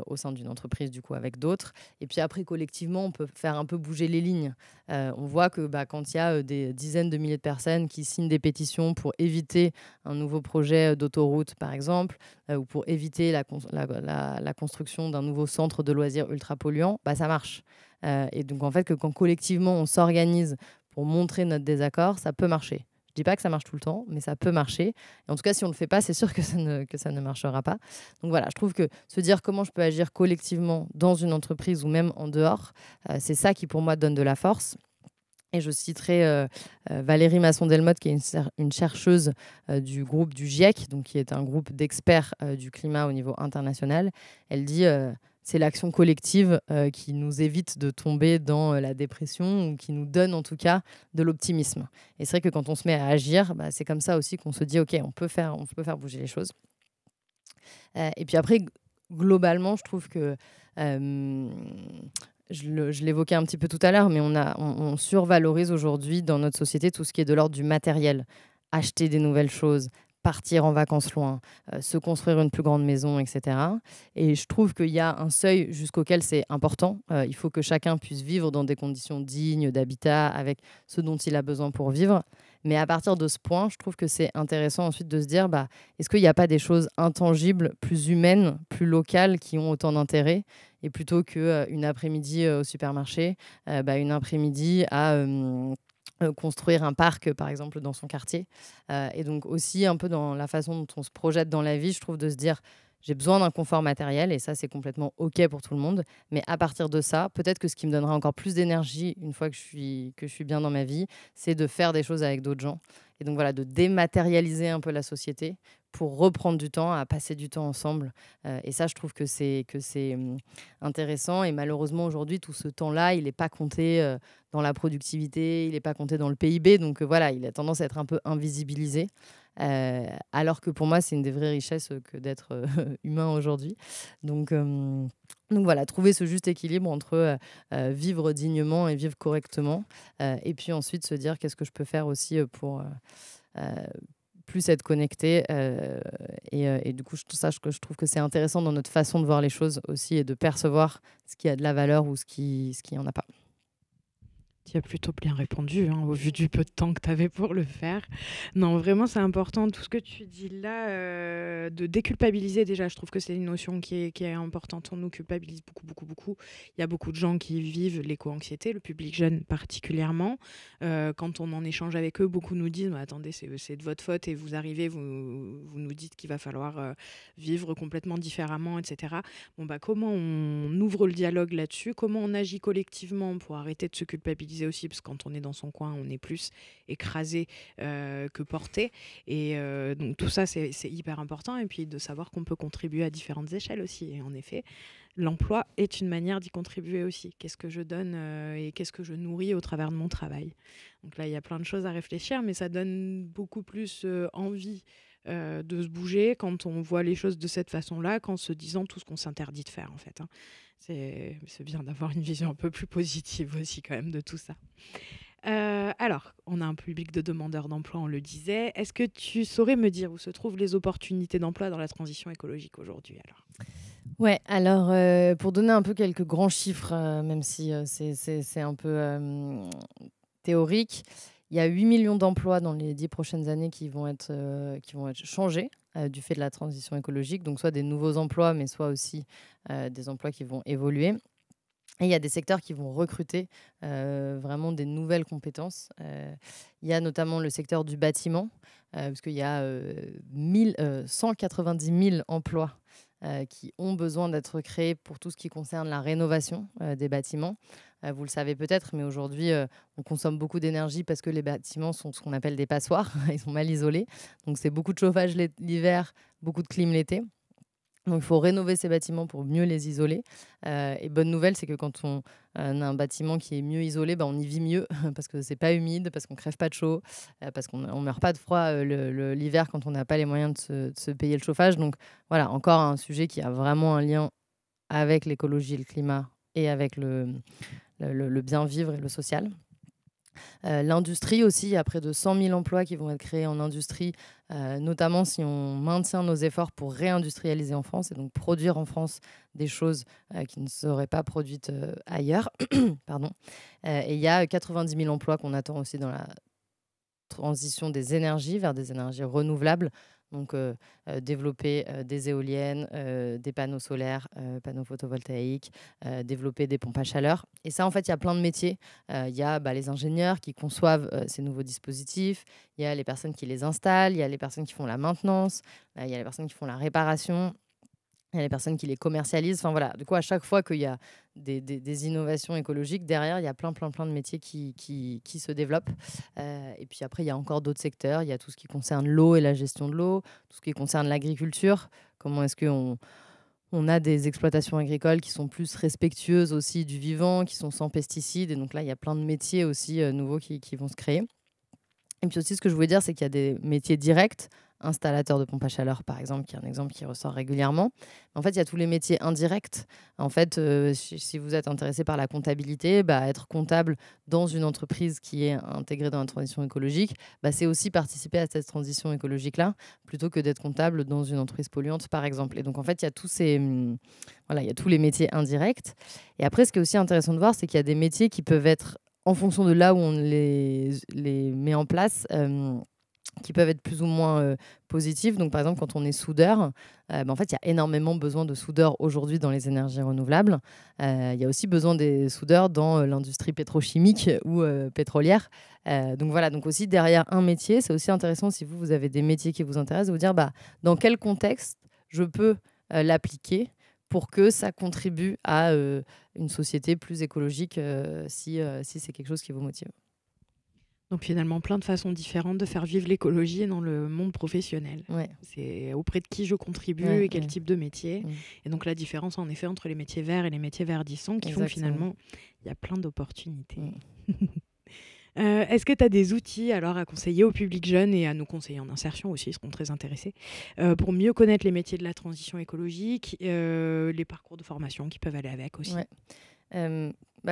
[SPEAKER 2] au sein d'une entreprise, du coup, avec d'autres. Et puis après, collectivement, on peut faire un peu bouger les lignes. On voit que quand il y a des dizaines de milliers de personnes qui signent des pétitions pour éviter un nouveau projet d'autoroute, par exemple, ou pour éviter la construction d'un nouveau centre de loisirs ultra polluant, ça marche. Et donc, en fait, que quand collectivement, on s'organise pour montrer notre désaccord, ça peut marcher. Je ne dis pas que ça marche tout le temps, mais ça peut marcher. Et en tout cas, si on ne le fait pas, c'est sûr que ça ne marchera pas. Donc voilà, je trouve que se dire comment je peux agir collectivement dans une entreprise ou même en dehors, c'est ça qui, pour moi, donne de la force. Et je citerai Valérie Masson-Delmotte, qui est une chercheuse du groupe du GIEC, donc qui est un groupe d'experts du climat au niveau international. Elle dit c'est l'action collective qui nous évite de tomber dans la dépression ou qui nous donne en tout cas de l'optimisme. Et c'est vrai que quand on se met à agir, c'est comme ça aussi qu'on se dit ok, on peut faire bouger les choses. Et puis après, globalement, je trouve que je l'évoquais un petit peu tout à l'heure, mais on survalorise aujourd'hui dans notre société tout ce qui est de l'ordre du matériel. Acheter des nouvelles choses, partir en vacances loin, se construire une plus grande maison, etc. Et je trouve qu'il y a un seuil jusqu'auquel c'est important. Il faut que chacun puisse vivre dans des conditions dignes d'habitat, avec ce dont il a besoin pour vivre. Mais à partir de ce point, je trouve que c'est intéressant ensuite de se dire, est-ce qu'il n'y a pas des choses intangibles, plus humaines, plus locales, qui ont autant d'intérêt? Et plutôt qu'une après-midi au supermarché, une après-midi à construire un parc, par exemple, dans son quartier. Et donc aussi un peu dans la façon dont on se projette dans la vie, je trouve, de se dire: «J'ai besoin d'un confort matériel» et ça, c'est complètement OK pour tout le monde. Mais à partir de ça, peut-être que ce qui me donnera encore plus d'énergie une fois que je suis bien dans ma vie, c'est de faire des choses avec d'autres gens. Et donc voilà, de dématérialiser un peu la société pour reprendre du temps à passer du temps ensemble. Et ça, je trouve que c'est intéressant. Et malheureusement, aujourd'hui, tout ce temps-là, il n'est pas compté dans la productivité, il n'est pas compté dans le PIB. Donc voilà, il a tendance à être un peu invisibilisé. Alors que pour moi, c'est une des vraies richesses que d'être humain aujourd'hui. Donc, euh, donc voilà, trouver ce juste équilibre entre vivre dignement et vivre correctement. Et puis ensuite se dire qu'est-ce que je peux faire aussi pour euh, plus être connecté. Et du coup, je trouve que c'est intéressant dans notre façon de voir les choses aussi et de percevoir ce qui a de la valeur ou ce qui en a pas.
[SPEAKER 1] Tu as plutôt bien répondu, hein, au vu du peu de temps que tu avais pour le faire. Non, vraiment, c'est important tout ce que tu dis là, de déculpabiliser déjà. Je trouve que c'est une notion qui est importante. On nous culpabilise beaucoup, beaucoup, beaucoup. Il y a beaucoup de gens qui vivent l'éco-anxiété, le public jeune particulièrement. Quand on en échange avec eux, beaucoup nous disent: «Mais attendez, c'est de votre faute et vous arrivez, vous nous dites qu'il va falloir vivre complètement différemment, etc.» Bon, bah, comment on ouvre le dialogue là-dessus? Comment on agit collectivement pour arrêter de se culpabiliser aussi? Parce que quand on est dans son coin, on est plus écrasé que porté. Et donc tout ça, c'est hyper important. Et puis de savoir qu'on peut contribuer à différentes échelles aussi. Et en effet, l'emploi est une manière d'y contribuer aussi. Qu'est-ce que je donne et qu'est-ce que je nourris au travers de mon travail? Donc là, il y a plein de choses à réfléchir, mais ça donne beaucoup plus envie de se bouger quand on voit les choses de cette façon-là, qu'en se disant tout ce qu'on s'interdit de faire, en fait, hein. C'est bien d'avoir une vision un peu plus positive aussi, quand même, de tout ça. Alors, on a un public de demandeurs d'emploi, on le disait. Est-ce que tu saurais me dire où se trouvent les opportunités d'emploi dans la transition écologique aujourd'hui, alors?
[SPEAKER 2] Ouais, alors pour donner un peu quelques grands chiffres, même si c'est un peu théorique, il y a 8 millions d'emplois dans les 10 prochaines années qui vont être changés du fait de la transition écologique, donc soit des nouveaux emplois, mais soit aussi des emplois qui vont évoluer. Et il y a des secteurs qui vont recruter vraiment des nouvelles compétences. Il y a notamment le secteur du bâtiment, parce qu'il y a 190 000 emplois qui ont besoin d'être créés pour tout ce qui concerne la rénovation des bâtiments. Vous le savez peut-être, mais aujourd'hui, on consomme beaucoup d'énergie parce que les bâtiments sont ce qu'on appelle des passoires. Ils sont mal isolés. Donc, c'est beaucoup de chauffage l'hiver, beaucoup de clim l'été. Donc, il faut rénover ces bâtiments pour mieux les isoler. Et bonne nouvelle, c'est que quand on a un bâtiment qui est mieux isolé, bah, on y vit mieux parce que c'est pas humide, parce qu'on crève pas de chaud, parce qu'on ne meurt pas de froid l'hiver quand on n'a pas les moyens de se payer le chauffage. Donc voilà, encore un sujet qui a vraiment un lien avec l'écologie, le climat et avec le bien vivre et le social. L'industrie aussi, il y a près de 100 000 emplois qui vont être créés en industrie, notamment si on maintient nos efforts pour réindustrialiser en France et donc produire en France des choses qui ne seraient pas produites ailleurs. Pardon. Et il y a 90 000 emplois qu'on attend aussi dans la transition des énergies vers des énergies renouvelables. Donc, développer des éoliennes, des panneaux solaires, panneaux photovoltaïques, développer des pompes à chaleur. Et ça, en fait, il y a plein de métiers. Il y a les ingénieurs qui conçoivent ces nouveaux dispositifs. Il y a les personnes qui les installent. Il y a les personnes qui font la maintenance. Il y a les personnes qui font la réparation. Il y a les personnes qui les commercialisent. Enfin voilà, du coup, à chaque fois qu'il y a des innovations écologiques, derrière, il y a plein, plein, plein de métiers qui se développent. Et puis après, il y a encore d'autres secteurs. Il y a tout ce qui concerne l'eau et la gestion de l'eau, tout ce qui concerne l'agriculture. Comment est-ce qu'on a des exploitations agricoles qui sont plus respectueuses aussi du vivant, qui sont sans pesticides. Et donc là, il y a plein de métiers aussi nouveaux qui vont se créer. Et puis aussi, ce que je voulais dire, c'est qu'il y a des métiers directs, installateur de pompe à chaleur, par exemple, qui est un exemple qui ressort régulièrement. En fait, il y a tous les métiers indirects. En fait, si vous êtes intéressé par la comptabilité, être comptable dans une entreprise qui est intégrée dans la transition écologique, c'est aussi participer à cette transition écologique-là, plutôt que d'être comptable dans une entreprise polluante, par exemple. Et donc, en fait, il y a il y a tous les métiers indirects. Et après, ce qui est aussi intéressant de voir, c'est qu'il y a des métiers qui peuvent être, en fonction de là où on les met en place, qui peuvent être plus ou moins positifs. Donc, par exemple, quand on est soudeur, en fait, il y a énormément besoin de soudeurs aujourd'hui dans les énergies renouvelables. Il y a aussi besoin des soudeurs dans l'industrie pétrochimique ou pétrolière. Donc, voilà. Donc, aussi, derrière un métier, c'est aussi intéressant si vous avez des métiers qui vous intéressent, de vous dire dans quel contexte je peux l'appliquer pour que ça contribue à une société plus écologique si c'est quelque chose qui vous motive.
[SPEAKER 1] Donc finalement, plein de façons différentes de faire vivre l'écologie dans le monde professionnel.
[SPEAKER 2] Ouais.
[SPEAKER 1] C'est auprès de qui je contribue et quel type de métier. Et donc la différence en effet entre les métiers verts et les métiers verdissants qui font que finalement, il y a plein d'opportunités. Est-ce que tu as des outils alors à conseiller au public jeune et à nos conseillers en insertion aussi, ils seront très intéressés, pour mieux connaître les métiers de la transition écologique, les parcours de formation qui peuvent aller avec aussi?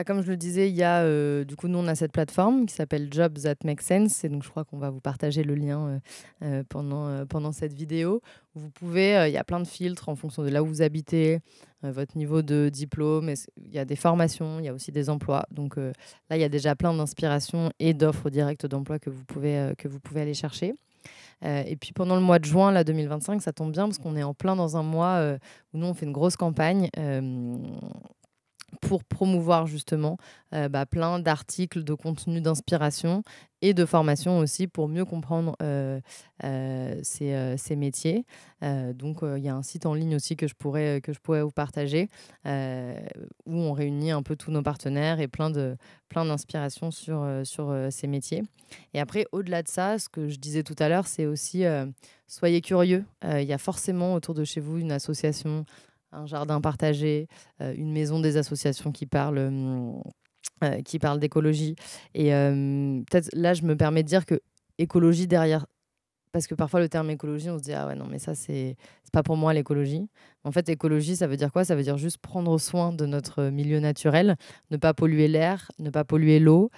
[SPEAKER 2] Comme je le disais, il y a du coup, nous on a cette plateforme qui s'appelle Jobs That Make Sense, et donc je crois qu'on va vous partager le lien pendant cette vidéo. Vous pouvez, il y a plein de filtres en fonction de là où vous habitez, votre niveau de diplôme. Il y a des formations, il y a aussi des emplois. Donc là, il y a déjà plein d'inspirations et d'offres directes d'emploi que vous pouvez aller chercher. Et puis pendant le mois de juin là, 2025, ça tombe bien parce qu'on est en plein dans un mois où nous on fait une grosse campagne pour promouvoir justement plein d'articles, de contenus d'inspiration et de formation aussi pour mieux comprendre ces métiers. Donc, il y a un site en ligne aussi que je pourrais vous partager où on réunit un peu tous nos partenaires et plein d'inspirations sur ces métiers. Et après, au-delà de ça, ce que je disais tout à l'heure, c'est aussi soyez curieux. Il y a forcément autour de chez vous une association, un jardin partagé, une maison des associations qui parle d'écologie. Et peut-être là, je me permets de dire que écologie derrière, parce que parfois le terme écologie, on se dit ah ouais non mais ça c'est pas pour moi l'écologie. En fait, écologie, ça veut dire quoi? Ça veut dire juste prendre soin de notre milieu naturel, ne pas polluer l'air, ne pas polluer l'eau,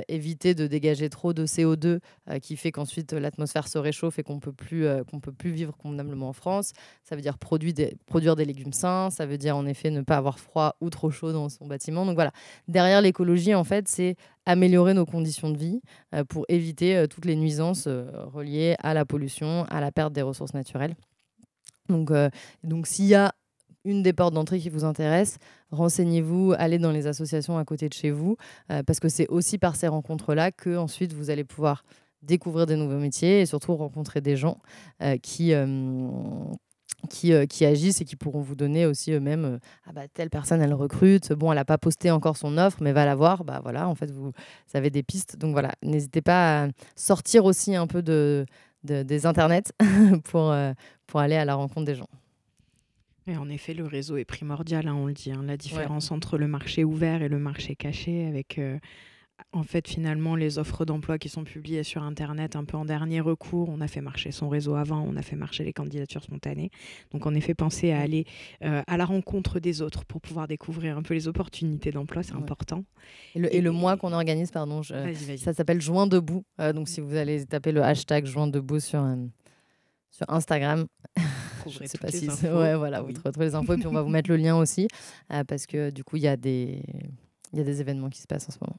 [SPEAKER 2] éviter de dégager trop de CO2 qui fait qu'ensuite l'atmosphère se réchauffe et qu'on peut plus vivre convenablement en France. Ça veut dire produire des légumes sains, ça veut dire en effet ne pas avoir froid ou trop chaud dans son bâtiment. Donc voilà, derrière l'écologie, en fait, c'est améliorer nos conditions de vie pour éviter toutes les nuisances reliées à la pollution, à la perte des ressources naturelles. Donc s'il y a une des portes d'entrée qui vous intéresse, renseignez-vous, allez dans les associations à côté de chez vous, parce que c'est aussi par ces rencontres-là que ensuite vous allez pouvoir découvrir des nouveaux métiers et surtout rencontrer des gens qui agissent et qui pourront vous donner aussi eux-mêmes telle personne elle recrute, bon elle n'a pas posté encore son offre mais va la voir, voilà, en fait vous avez des pistes. Donc voilà, n'hésitez pas à sortir aussi un peu des internets pour aller à la rencontre des gens.
[SPEAKER 1] Et en effet, le réseau est primordial, on le dit, la différence entre le marché ouvert et le marché caché avec en fait, finalement, les offres d'emploi qui sont publiées sur Internet un peu en dernier recours, on a fait marcher son réseau avant, on a fait marcher les candidatures spontanées. Donc, en effet, pensez à aller à la rencontre des autres pour pouvoir découvrir un peu les opportunités d'emploi, c'est important.
[SPEAKER 2] Et le mois qu'on organise,
[SPEAKER 1] vas-y.
[SPEAKER 2] Ça s'appelle Joint Debout. Donc, si vous allez taper le hashtag Joint Debout sur Instagram, je ne sais pas si vous trouverez les infos et puis on va vous mettre le lien aussi parce que du coup, il y a des événements qui se passent en ce moment.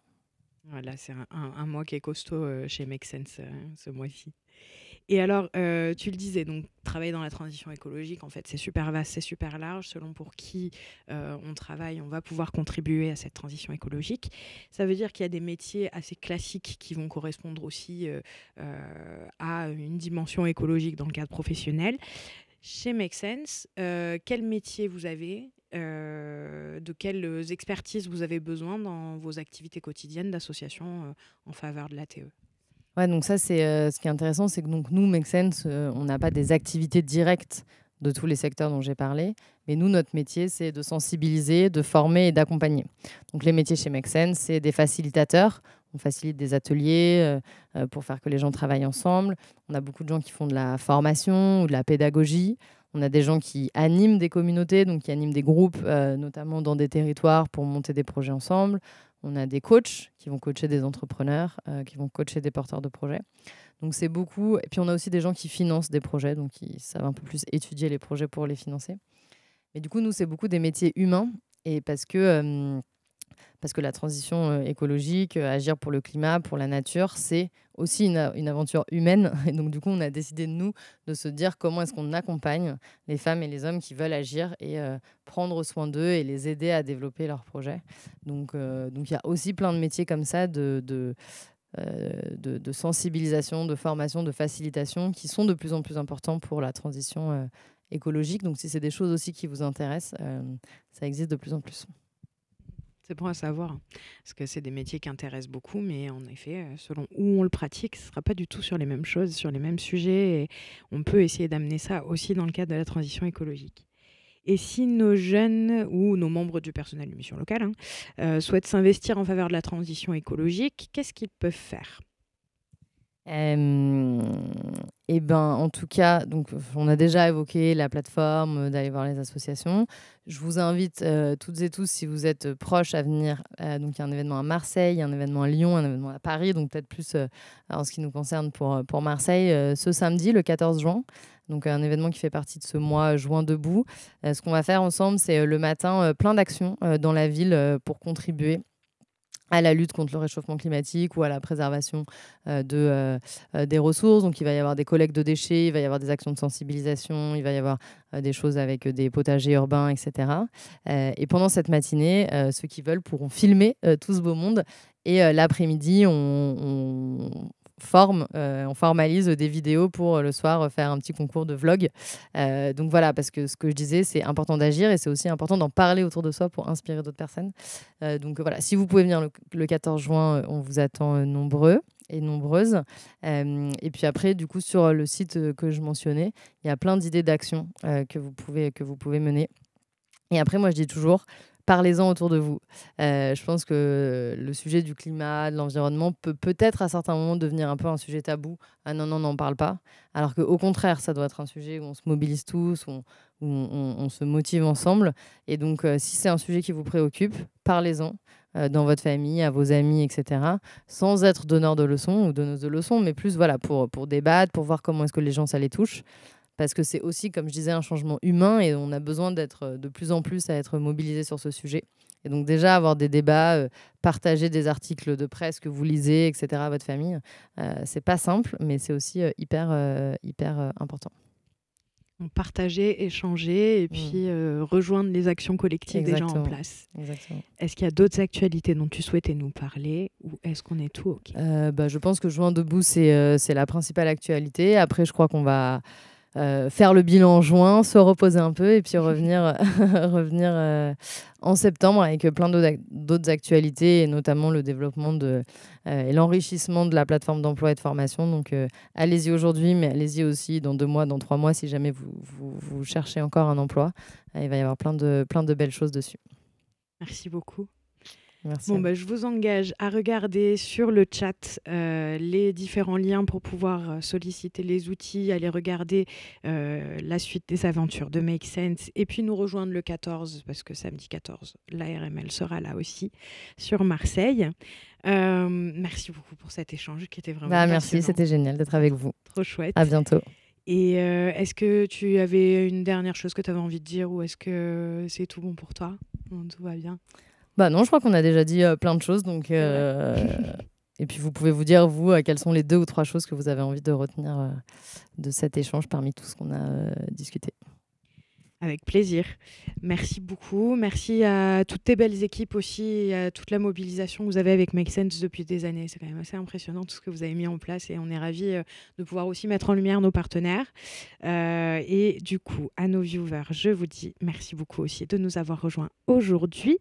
[SPEAKER 1] Voilà, c'est un mois qui est costaud chez Make Sense ce mois-ci. Et alors, tu le disais, donc travailler dans la transition écologique, en fait, c'est super vaste, c'est super large. Selon pour qui on travaille, on va pouvoir contribuer à cette transition écologique. Ça veut dire qu'il y a des métiers assez classiques qui vont correspondre aussi à une dimension écologique dans le cadre professionnel. Chez Make Sense, quel métier vous avez de quelles expertises vous avez besoin dans vos activités quotidiennes d'association en faveur de l'ATE?
[SPEAKER 2] Ouais, donc ça, c'est ce qui est intéressant, c'est que donc, nous, Make Sense, on n'a pas des activités directes de tous les secteurs dont j'ai parlé, mais nous, notre métier, c'est de sensibiliser, de former et d'accompagner. Donc les métiers chez Make Sense, c'est des facilitateurs. On facilite des ateliers pour faire que les gens travaillent ensemble. On a beaucoup de gens qui font de la formation ou de la pédagogie. On a des gens qui animent des communautés, donc qui animent des groupes, notamment dans des territoires pour monter des projets ensemble. On a des coachs qui vont coacher des entrepreneurs, qui vont coacher des porteurs de projets. Donc c'est beaucoup. Et puis on a aussi des gens qui financent des projets, donc qui savent un peu plus étudier les projets pour les financer. Mais du coup, nous, c'est beaucoup des métiers humains. Et parce que parce que la transition écologique, agir pour le climat, pour la nature, c'est aussi une aventure humaine. Et donc, du coup, on a décidé, nous, de se dire comment est-ce qu'on accompagne les femmes et les hommes qui veulent agir et prendre soin d'eux et les aider à développer leurs projets. Donc, il y a aussi plein de métiers comme ça de sensibilisation, de formation, de facilitation qui sont de plus en plus importants pour la transition écologique. Donc, si c'est des choses aussi qui vous intéressent, ça existe de plus en plus.
[SPEAKER 1] C'est bon à savoir, hein, parce que c'est des métiers qui intéressent beaucoup, mais en effet, selon où on le pratique, ce ne sera pas du tout sur les mêmes choses, sur les mêmes sujets, et on peut essayer d'amener ça aussi dans le cadre de la transition écologique. Et si nos jeunes ou nos membres du personnel de mission locale souhaitent s'investir en faveur de la transition écologique, qu'est-ce qu'ils peuvent faire ?
[SPEAKER 2] Et ben, en tout cas, donc, on a déjà évoqué la plateforme, d'aller voir les associations. Je vous invite toutes et tous, si vous êtes proches, à venir. Donc, il y a un événement à Marseille, il y a un événement à Lyon, un événement à Paris, donc peut-être plus en ce qui nous concerne pour Marseille, ce samedi, le 14 juin. Donc, un événement qui fait partie de ce mois Juin debout. Ce qu'on va faire ensemble, c'est le matin, plein d'actions dans la ville pour contribuer à la lutte contre le réchauffement climatique ou à la préservation des ressources. Donc, il va y avoir des collectes de déchets, il va y avoir des actions de sensibilisation, il va y avoir des choses avec des potagers urbains, etc. Et pendant cette matinée, ceux qui veulent pourront filmer tout ce beau monde. Et l'après-midi, on formalise des vidéos pour le soir faire un petit concours de vlog. Donc voilà, parce que ce que je disais, c'est important d'agir et c'est aussi important d'en parler autour de soi pour inspirer d'autres personnes. Donc voilà, si vous pouvez venir le 14 juin, on vous attend nombreux et nombreuses. Et puis après, du coup, sur le site que je mentionnais, il y a plein d'idées d'actions que vous pouvez mener. Et après, moi, je dis toujours, parlez-en autour de vous. Je pense que le sujet du climat, de l'environnement peut-être à certains moments devenir un peu un sujet tabou. Ah non, n'en parle pas. Alors qu'au contraire, ça doit être un sujet où on se mobilise tous, où on se motive ensemble. Et donc, si c'est un sujet qui vous préoccupe, parlez-en dans votre famille, à vos amis, etc. Sans être donneur de leçons ou donneuse de leçons, mais plus voilà, pour débattre, pour voir comment est-ce que les gens, ça les touche. Parce que c'est aussi, comme je disais, un changement humain et on a besoin d'être de plus en plus à être mobilisés sur ce sujet. Et donc déjà, avoir des débats, partager des articles de presse que vous lisez, etc. à votre famille, c'est pas simple, mais c'est aussi hyper important.
[SPEAKER 1] Partager, échanger et puis rejoindre les actions collectives déjà en place.
[SPEAKER 2] Exactement.
[SPEAKER 1] Est-ce qu'il y a d'autres actualités dont tu souhaitais nous parler ou est-ce qu'on est tout OK ?
[SPEAKER 2] Je pense que Juin debout, c'est la principale actualité. Après, je crois qu'on va faire le bilan en juin, se reposer un peu et puis revenir en septembre avec plein d'autres actualités et notamment le développement et l'enrichissement de la plateforme d'emploi et de formation. Donc, allez-y aujourd'hui, mais allez-y aussi dans 2 mois, dans 3 mois, si jamais vous cherchez encore un emploi. Il va y avoir plein de belles choses dessus.
[SPEAKER 1] Merci beaucoup.
[SPEAKER 2] Merci.
[SPEAKER 1] Bon, je vous engage à regarder sur le chat les différents liens pour pouvoir solliciter les outils, aller regarder la suite des aventures de Make Sense et puis nous rejoindre le 14, parce que samedi 14, l'ARML sera là aussi sur Marseille. Merci beaucoup pour cet échange qui était vraiment passionnant.
[SPEAKER 2] Merci, c'était génial d'être avec vous.
[SPEAKER 1] Trop chouette.
[SPEAKER 2] À bientôt.
[SPEAKER 1] Et est-ce que tu avais une dernière chose que tu avais envie de dire ou est-ce que c'est tout bon pour toi ? Tout va bien ?
[SPEAKER 2] Non, je crois qu'on a déjà dit plein de choses. Donc, et puis, vous pouvez vous dire, vous, quelles sont les 2 ou 3 choses que vous avez envie de retenir de cet échange parmi tout ce qu'on a discuté.
[SPEAKER 1] Avec plaisir. Merci beaucoup. Merci à toutes tes belles équipes aussi et à toute la mobilisation que vous avez avec Make Sense depuis des années. C'est quand même assez impressionnant tout ce que vous avez mis en place et on est ravis de pouvoir aussi mettre en lumière nos partenaires. Et du coup, à nos viewers, je vous dis merci beaucoup aussi de nous avoir rejoints aujourd'hui.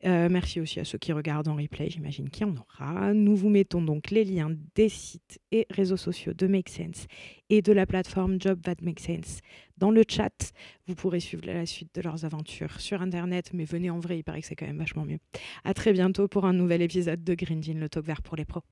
[SPEAKER 1] Merci aussi à ceux qui regardent en replay, j'imagine qu'il y en aura. Nous vous mettons donc les liens des sites et réseaux sociaux de Make Sense et de la plateforme Job That Make Sense dans le chat. Vous pourrez suivre la suite de leurs aventures sur Internet, mais venez en vrai, il paraît que c'est quand même vachement mieux. À très bientôt pour un nouvel épisode de Green Jean, le talk vert pour les pros.